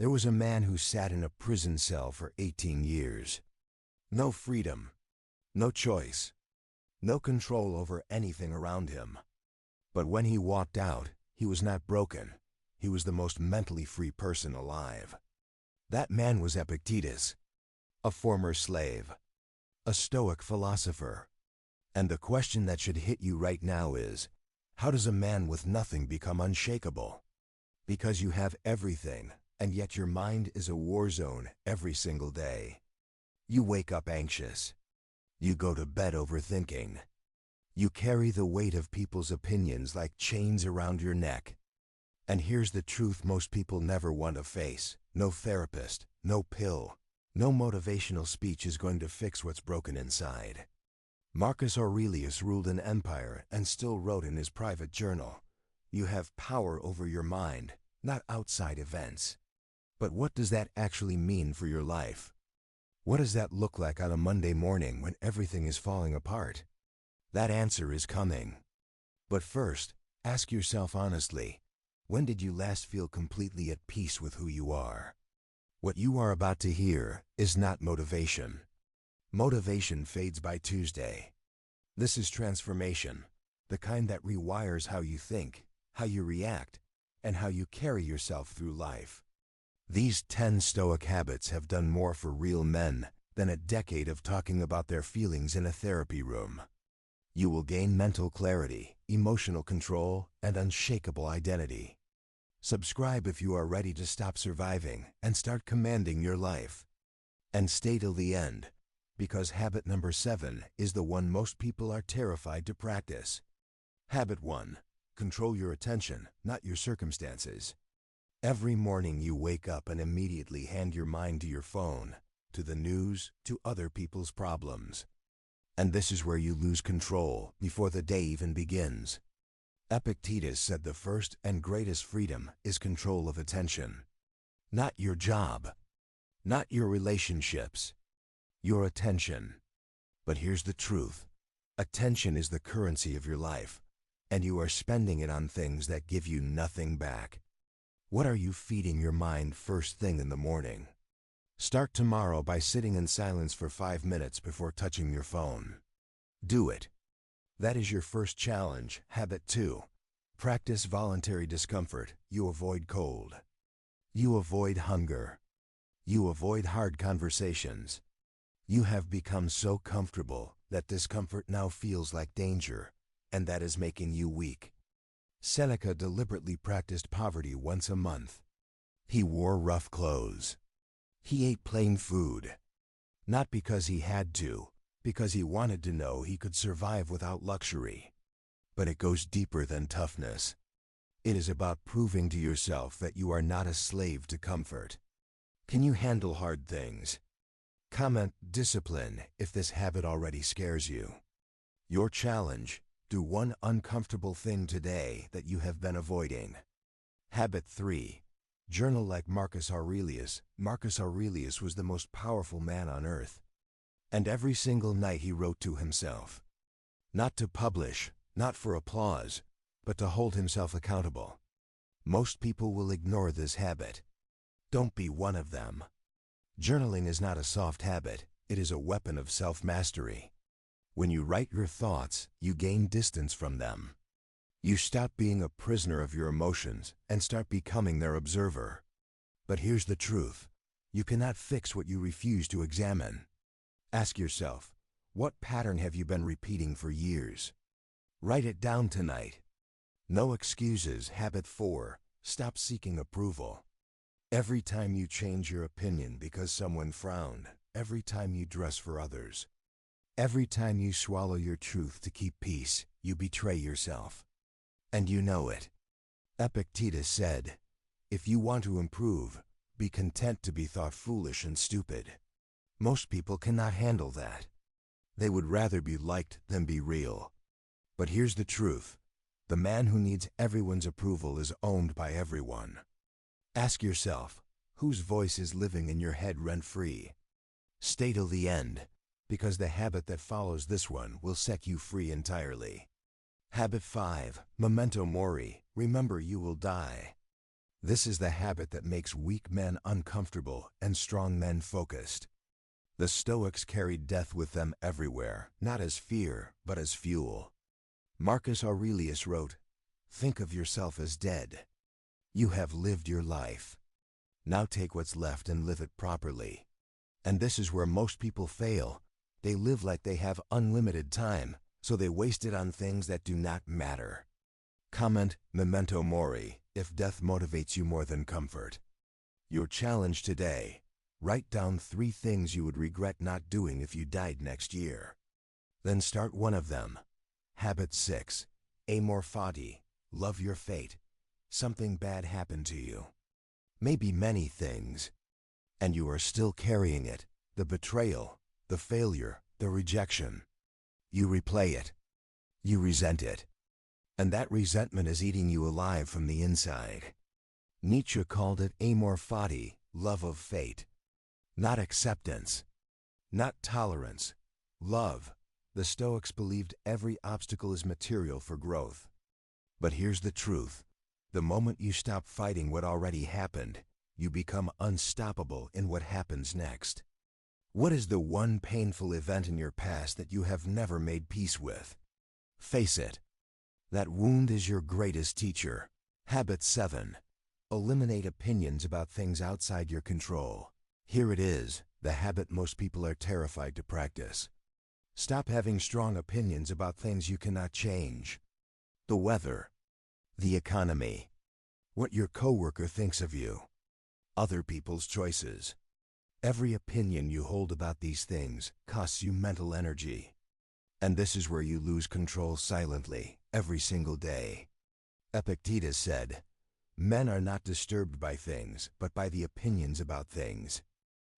There was a man who sat in a prison cell for 18 years. No freedom, no choice, no control over anything around him. But when he walked out, he was not broken. He was the most mentally free person alive. That man was Epictetus, a former slave, a Stoic philosopher. And the question that should hit you right now is, how does a man with nothing become unshakable? Because you have everything, and yet your mind is a war zone every single day. You wake up anxious. You go to bed overthinking. You carry the weight of people's opinions like chains around your neck. And here's the truth most people never want to face. No therapist, no pill, no motivational speech is going to fix what's broken inside. Marcus Aurelius ruled an empire and still wrote in his private journal, "You have power over your mind, not outside events." But what does that actually mean for your life? What does that look like on a Monday morning when everything is falling apart? That answer is coming. But first, ask yourself honestly, when did you last feel completely at peace with who you are? What you are about to hear is not motivation. Motivation fades by Tuesday. This is transformation, the kind that rewires how you think, how you react, and how you carry yourself through life. These 10 Stoic habits have done more for real men than a decade of talking about their feelings in a therapy room. You will gain mental clarity, emotional control, and unshakable identity. Subscribe if you are ready to stop surviving and start commanding your life. And stay till the end, because habit number 7 is the one most people are terrified to practice. Habit 1. Control your attention, not your circumstances. Every morning you wake up and immediately hand your mind to your phone, to the news, to other people's problems. And this is where you lose control before the day even begins. Epictetus said the first and greatest freedom is control of attention. Not your job, not your relationships, your attention. But here's the truth. Attention is the currency of your life, and you are spending it on things that give you nothing back. What are you feeding your mind first thing in the morning? Start tomorrow by sitting in silence for 5 minutes before touching your phone. Do it. That is your first challenge. Habit 2. Practice voluntary discomfort. You avoid cold. You avoid hunger. You avoid hard conversations. You have become so comfortable that discomfort now feels like danger, and that is making you weak. Seneca deliberately practiced poverty once a month. He wore rough clothes. He ate plain food. Not because he had to, because he wanted to know he could survive without luxury. But it goes deeper than toughness. It is about proving to yourself that you are not a slave to comfort. Can you handle hard things? Comment discipline if this habit already scares you. Your challenge: do one uncomfortable thing today that you have been avoiding. Habit 3. Journal like Marcus Aurelius. Marcus Aurelius was the most powerful man on earth. And every single night he wrote to himself. Not to publish, not for applause, but to hold himself accountable. Most people will ignore this habit. Don't be one of them. Journaling is not a soft habit, it is a weapon of self-mastery. When you write your thoughts, you gain distance from them. You stop being a prisoner of your emotions and start becoming their observer. But here's the truth. You cannot fix what you refuse to examine. Ask yourself, what pattern have you been repeating for years? Write it down tonight. No excuses. Habit 4. Stop seeking approval. Every time you change your opinion because someone frowned, every time you dress for others, every time you swallow your truth to keep peace, you betray yourself. And you know it. Epictetus said, "If you want to improve, be content to be thought foolish and stupid." Most people cannot handle that. They would rather be liked than be real. But here's the truth. The man who needs everyone's approval is owned by everyone. Ask yourself, whose voice is living in your head rent-free? Stay till the end, because the habit that follows this one will set you free entirely. Habit 5. Memento Mori. Remember you will die. This is the habit that makes weak men uncomfortable and strong men focused. The Stoics carried death with them everywhere, not as fear, but as fuel. Marcus Aurelius wrote, "Think of yourself as dead. You have lived your life. Now take what's left and live it properly." And this is where most people fail. They live like they have unlimited time, so they waste it on things that do not matter. Comment, Memento Mori, if death motivates you more than comfort. Your challenge today: write down 3 things you would regret not doing if you died next year. Then start one of them. Habit 6. Amor Fati. Love your fate. Something bad happened to you. Maybe many things. And you are still carrying it. The betrayal, the failure, the rejection. You replay it. You resent it. And that resentment is eating you alive from the inside. Nietzsche called it amor fati, love of fate. Not acceptance. Not tolerance. Love. The Stoics believed every obstacle is material for growth. But here's the truth. The moment you stop fighting what already happened, you become unstoppable in what happens next. What is the one painful event in your past that you have never made peace with? Face it. That wound is your greatest teacher. Habit 7. Eliminate opinions about things outside your control. Here it is, the habit most people are terrified to practice. Stop having strong opinions about things you cannot change. The weather. The economy. What your coworker thinks of you. Other people's choices. Every opinion you hold about these things costs you mental energy. And this is where you lose control silently, every single day. Epictetus said, "Men are not disturbed by things, but by the opinions about things."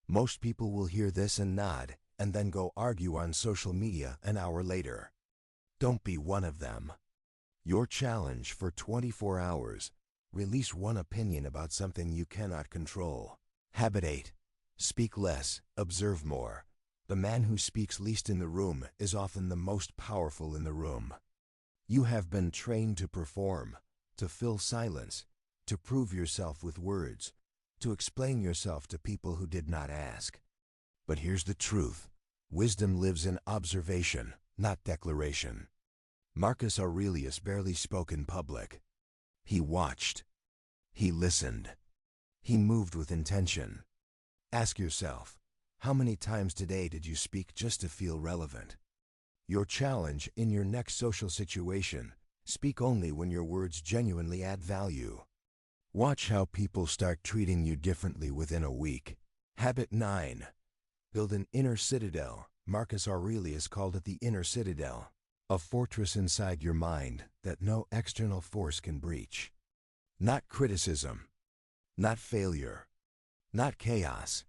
Most people will hear this and nod, and then go argue on social media an hour later. Don't be one of them. Your challenge for 24 hours: release one opinion about something you cannot control. Habit 8. Speak less, observe more. The man who speaks least in the room is often the most powerful in the room. You have been trained to perform, to fill silence, to prove yourself with words, to explain yourself to people who did not ask. But here's the truth. Wisdom lives in observation, not declaration. Marcus Aurelius barely spoke in public. He watched. He listened. He moved with intention. Ask yourself, how many times today did you speak just to feel relevant? Your challenge in your next social situation: speak only when your words genuinely add value. Watch how people start treating you differently within a week. Habit 9. Build an inner citadel. Marcus Aurelius called it the inner citadel, a fortress inside your mind that no external force can breach. Not criticism, not failure, not chaos.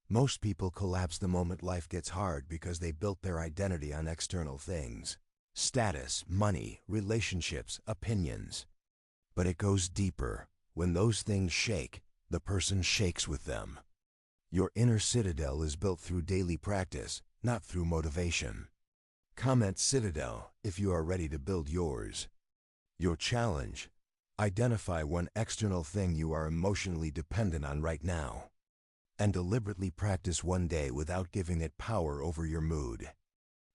Most people collapse the moment life gets hard because they built their identity on external things: status, money, relationships, opinions. But it goes deeper. When those things shake, the person shakes with them. Your inner citadel is built through daily practice, not through motivation. Comment citadel if you are ready to build yours. Your challenge: identify one external thing you are emotionally dependent on right now, and deliberately practice one day without giving it power over your mood.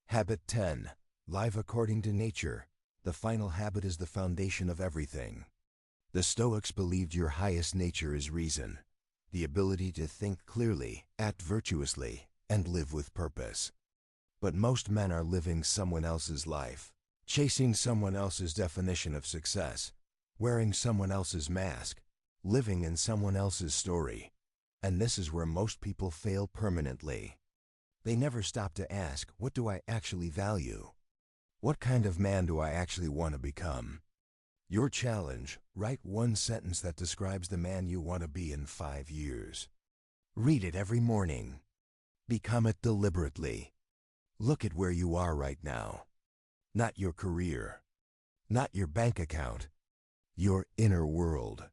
Habit 10. Live according to nature. The final habit is the foundation of everything. The Stoics believed your highest nature is reason, the ability to think clearly, act virtuously, and live with purpose. But most men are living someone else's life, chasing someone else's definition of success, wearing someone else's mask, living in someone else's story. And this is where most people fail permanently. They never stop to ask, what do I actually value? What kind of man do I actually want to become? Your challenge: write one sentence that describes the man you want to be in 5 years. Read it every morning. Become it deliberately. Look at where you are right now. Not your career. Not your bank account. Your inner world.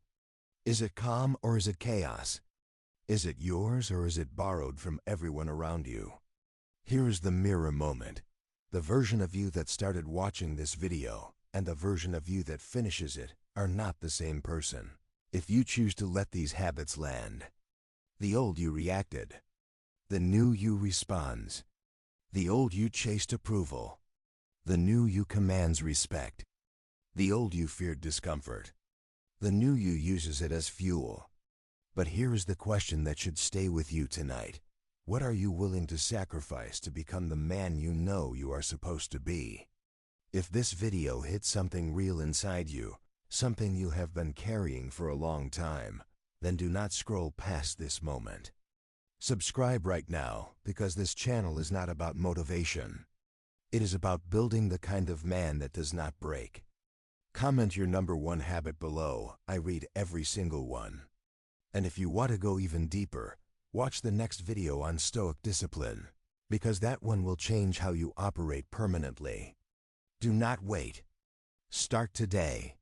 Is it calm or is it chaos? Is it yours or is it borrowed from everyone around you? Here is the mirror moment. The version of you that started watching this video and the version of you that finishes it are not the same person. If you choose to let these habits land, the old you reacted, the new you responds. The old you chased approval, the new you commands respect. The old you feared discomfort, the new you uses it as fuel. But here is the question that should stay with you tonight. What are you willing to sacrifice to become the man you know you are supposed to be? If this video hit something real inside you, something you have been carrying for a long time, then do not scroll past this moment. Subscribe right now, because this channel is not about motivation. It is about building the kind of man that does not break. Comment your number one habit below. I read every single one. And if you want to go even deeper, watch the next video on Stoic discipline, because that one will change how you operate permanently. Do not wait. Start today.